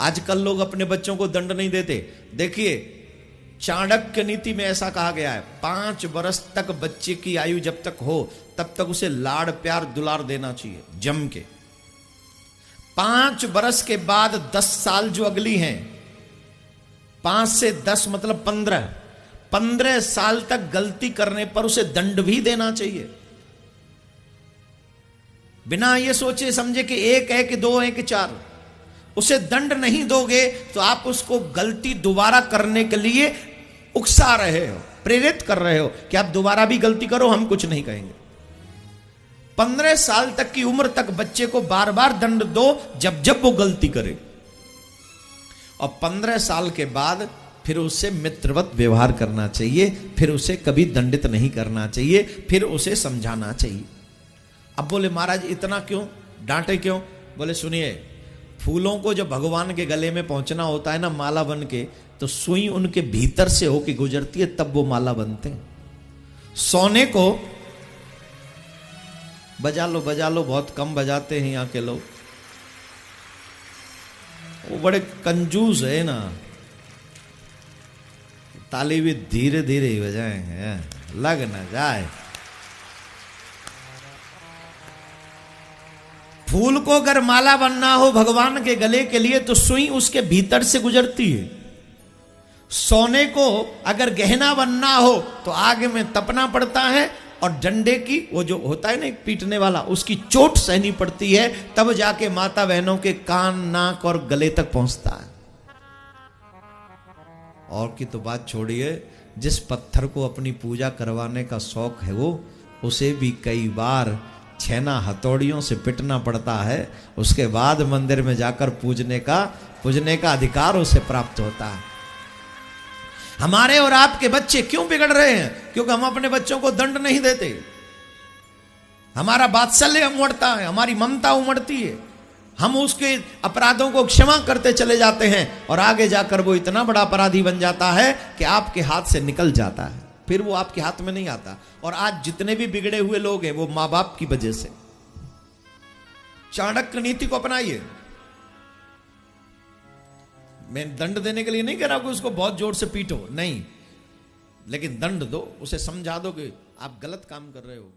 आजकल लोग अपने बच्चों को दंड नहीं देते। देखिए, चाणक्य नीति में ऐसा कहा गया है, 5 वर्ष तक बच्चे की आयु जब तक हो तब तक उसे लाड़ प्यार दुलार देना चाहिए जम के। 5 वर्ष के बाद 10 साल जो अगली हैं, 5 से 10 मतलब 15 साल तक गलती करने पर उसे दंड भी देना चाहिए। बिना ये सोचे समझे कि 1 है कि 2 है कि 4, उसे दंड नहीं दोगे तो आप उसको गलती दोबारा करने के लिए उकसा रहे हो, प्रेरित कर रहे हो कि आप दोबारा भी गलती करो, हम कुछ नहीं कहेंगे। 15 साल तक की उम्र तक बच्चे को बार बार दंड दो जब जब वो गलती करे, और 15 साल के बाद फिर उसे मित्रवत व्यवहार करना चाहिए, फिर उसे कभी दंडित नहीं करना चाहिए, फिर उसे समझाना चाहिए। अब बोले महाराज इतना क्यों डांटे क्यों? बोले सुनिए, फूलों को जब भगवान के गले में पहुंचना होता है ना माला बन के, तो सुई उनके भीतर से होके गुजरती है, तब वो माला बनते हैं। सोने को बजा लो, बहुत कम बजाते हैं यहाँ के लोग, वो बड़े कंजूस है ना, ताली भी धीरे धीरे ही बजाएंगे, लग ना जाए। फूल को अगर माला बनना हो भगवान के गले के लिए तो सुई उसके भीतर से गुजरती है। सोने को अगर गहना बनना हो तो आग में तपना पड़ता है, और डंडे की वो जो होता है ना पीटने वाला, उसकी चोट सहनी पड़ती है, तब जाके माता बहनों के कान नाक और गले तक पहुंचता है। और की तो बात छोड़िए, जिस पत्थर को अपनी पूजा करवाने का शौक है वो, उसे भी कई बार छेना हथौड़ियों से पिटना पड़ता है, उसके बाद मंदिर में जाकर पूजने का अधिकार उसे प्राप्त होता है। हमारे और आपके बच्चे क्यों बिगड़ रहे हैं? क्योंकि हम अपने बच्चों को दंड नहीं देते। हमारा वात्सल्य उमड़ता है, हमारी ममता उमड़ती है, हम उसके अपराधों को क्षमा करते चले जाते हैं, और आगे जाकर वो इतना बड़ा अपराधी बन जाता है कि आपके हाथ से निकल जाता है, फिर वो आपके हाथ में नहीं आता। और आज जितने भी बिगड़े हुए लोग हैं वो मां बाप की वजह से। चाणक्य नीति को अपनाइए। मैं दंड देने के लिए नहीं कह रहा कि उसको बहुत जोर से पीटो, नहीं, लेकिन दंड दो, उसे समझा दो कि आप गलत काम कर रहे हो।